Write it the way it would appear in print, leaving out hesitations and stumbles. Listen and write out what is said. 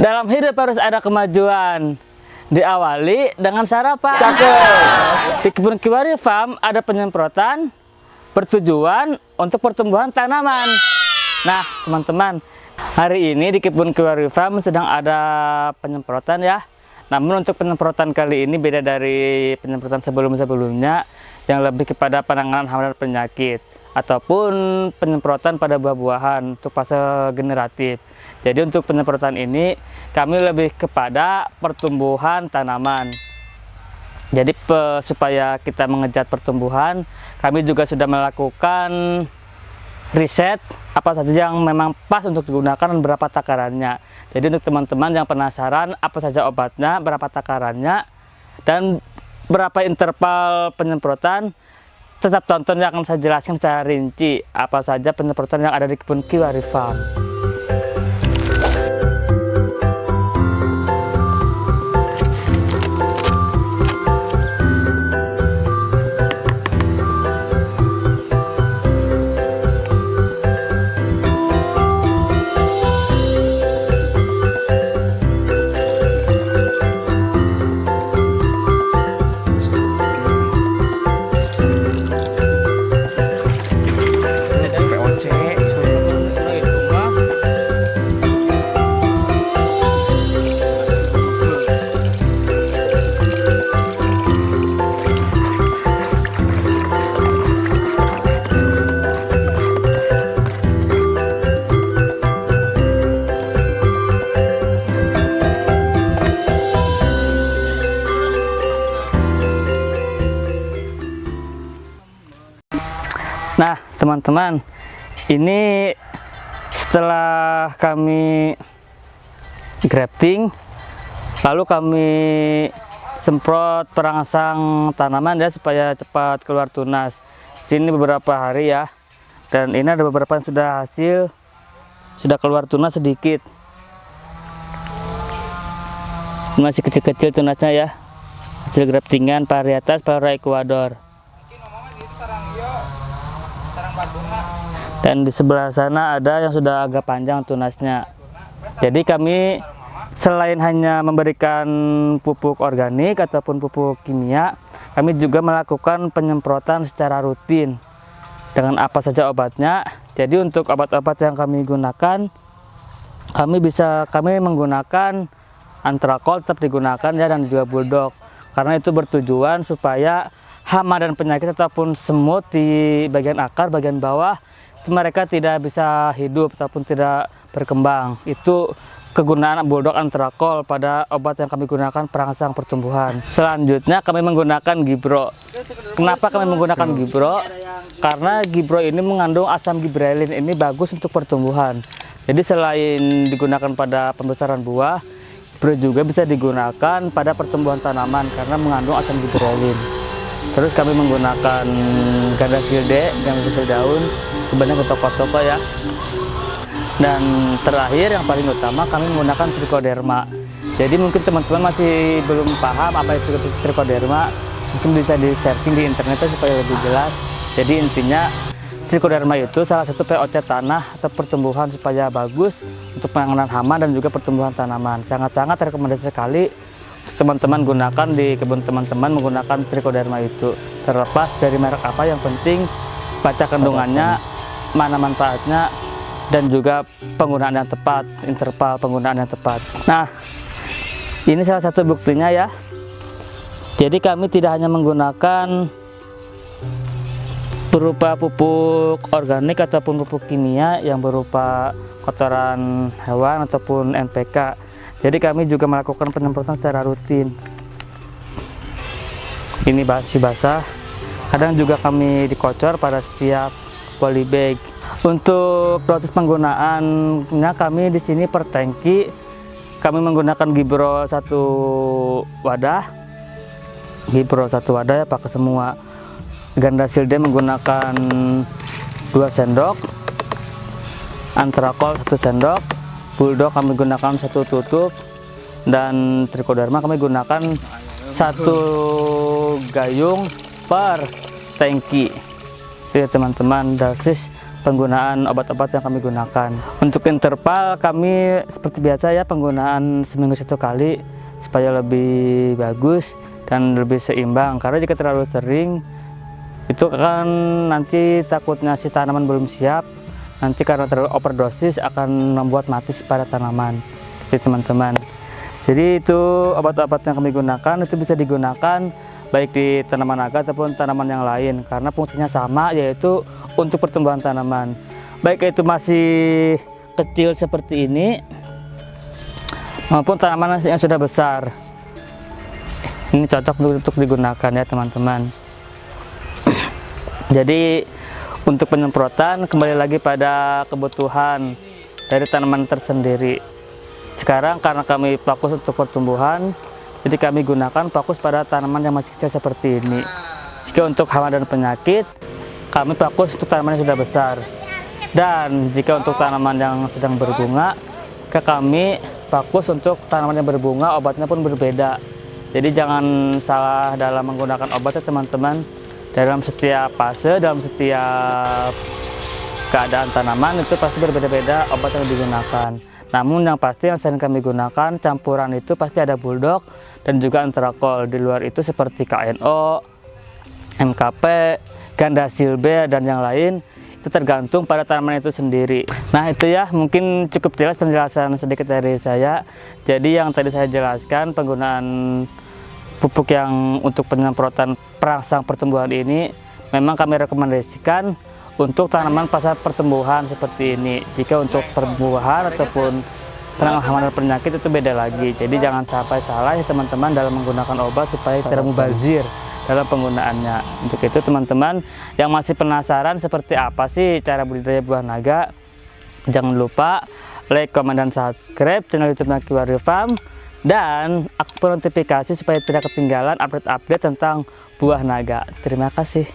Dalam hidup harus ada kemajuan. Diawali dengan sarapan. Di kebun Kiwari Farm ada penyemprotan bertujuan untuk pertumbuhan tanaman. Nah, teman-teman, hari ini di kebun Kiwari Farm sedang ada penyemprotan ya. Namun untuk penyemprotan kali ini beda dari penyemprotan sebelum-sebelumnya yang lebih kepada penanganan hama dan penyakit ataupun penyemprotan pada buah-buahan untuk fase generatif. Jadi untuk penyemprotan ini kami lebih kepada pertumbuhan tanaman. Jadi supaya kita mengejar pertumbuhan, kami juga sudah melakukan riset apa saja yang memang pas untuk digunakan dan berapa takarannya. Jadi untuk teman-teman yang penasaran apa saja obatnya, berapa takarannya, dan berapa interval penyemprotan, tetap tonton yang akan saya jelaskan secara rinci apa saja penyemprotan yang ada di kebun Kiwari Farm. Nah, teman-teman, ini setelah kami grafting, lalu kami semprot perangsang tanaman ya supaya cepat keluar tunas. Ini beberapa hari ya, dan ini ada beberapa yang sudah hasil, sudah keluar tunas sedikit. Masih kecil-kecil tunasnya ya, hasil graftingan varietas Flora Ecuador. Dan di sebelah sana ada yang sudah agak panjang tunasnya. Jadi kami selain hanya memberikan pupuk organik ataupun pupuk kimia, kami juga melakukan penyemprotan secara rutin dengan apa saja obatnya. Jadi untuk obat-obat yang kami gunakan, kami menggunakan Antrakol tetap digunakan ya, dan juga Bulldog, karena itu bertujuan supaya hama dan penyakit ataupun semut di bagian akar, bagian bawah, itu mereka tidak bisa hidup ataupun tidak berkembang. Itu kegunaan Bulldog Antrakol pada obat yang kami gunakan perangsang pertumbuhan. Selanjutnya kami menggunakan Gibro. Kenapa kami menggunakan Gibro? Karena Gibro ini mengandung asam gibrelin, ini bagus untuk pertumbuhan. Jadi selain digunakan pada pembesaran buah, Gibro juga bisa digunakan pada pertumbuhan tanaman karena mengandung asam gibrelin. Terus kami menggunakan ganda silde yang bisa daun sebenarnya ke toko-toko ya. Dan terakhir yang paling utama kami menggunakan trichoderma. Jadi mungkin teman-teman masih belum paham apa itu trichoderma, mungkin bisa di searching di internet supaya lebih jelas. Jadi intinya trichoderma itu salah satu POC tanah atau pertumbuhan supaya bagus untuk penanganan hama dan juga pertumbuhan tanaman. Sangat-sangat rekomendasi sekali teman-teman gunakan di kebun teman-teman menggunakan trichoderma itu. Terlepas dari merek apa, yang penting baca kandungannya, mana manfaatnya, dan juga penggunaan yang tepat, interval penggunaan yang tepat. Nah, ini salah satu buktinya ya. Jadi kami tidak hanya menggunakan berupa pupuk organik ataupun pupuk kimia yang berupa kotoran hewan ataupun NPK. Jadi kami juga melakukan penyemprotan secara rutin. Ini masih basah. Kadang juga kami dikocor pada setiap polybag. Untuk proses penggunaannya kami di sini per tangki kami menggunakan Gibro satu wadah. Gibro satu wadah ya, pakai semua. Ganda silde menggunakan 2 sendok. Antrakol 1 sendok. Bulldog kami gunakan 1 tutup, dan trichoderma kami gunakan 1 gayung per tangki. Ya teman-teman, dosis penggunaan obat-obat yang kami gunakan. Untuk interval kami seperti biasa ya, penggunaan seminggu 1 kali supaya lebih bagus dan lebih seimbang, karena jika terlalu sering itu kan nanti takutnya si tanaman belum siap, nanti karena terlalu overdosis akan membuat mati pada tanaman. Jadi teman-teman, jadi itu obat-obat yang kami gunakan itu bisa digunakan baik di tanaman naga ataupun tanaman yang lain, karena fungsinya sama, yaitu untuk pertumbuhan tanaman, baik itu masih kecil seperti ini maupun tanaman yang sudah besar. Ini cocok untuk digunakan ya teman-teman. Jadi untuk penyemprotan kembali lagi pada kebutuhan dari tanaman tersendiri. Sekarang karena kami fokus untuk pertumbuhan, jadi kami gunakan fokus pada tanaman yang masih kecil seperti ini. Jika untuk hama dan penyakit, kami fokus untuk tanaman yang sudah besar. Dan jika untuk tanaman yang sedang berbunga, kami fokus untuk tanaman yang berbunga, obatnya pun berbeda. Jadi jangan salah dalam menggunakan obat ya teman-teman. Dalam setiap fase, dalam setiap keadaan tanaman itu pasti berbeda-beda obat yang digunakan. Namun yang pasti yang sering kami gunakan campuran itu pasti ada Bulldog dan juga Antrakol. Di luar itu seperti KNO, MKP, Gandasil B dan yang lain, itu tergantung pada tanaman itu sendiri. Nah itu ya, mungkin cukup jelas penjelasan sedikit dari saya. Jadi yang tadi saya jelaskan, penggunaan pupuk yang untuk penyemprotan perangsang pertumbuhan ini memang kami rekomendasikan untuk tanaman pasca pertumbuhan seperti ini. Jika untuk pertumbuhan ataupun penanganan hama dan penyakit itu beda lagi. Jadi jangan sampai salah ya teman-teman dalam menggunakan obat supaya tidak mubazir dalam penggunaannya. Untuk itu teman-teman yang masih penasaran seperti apa sih cara budidaya buah naga, jangan lupa like, komen, dan subscribe channel YouTube Naki Warrior Farm. Dan aktifkan notifikasi supaya tidak ketinggalan update-update tentang buah naga. Terima kasih.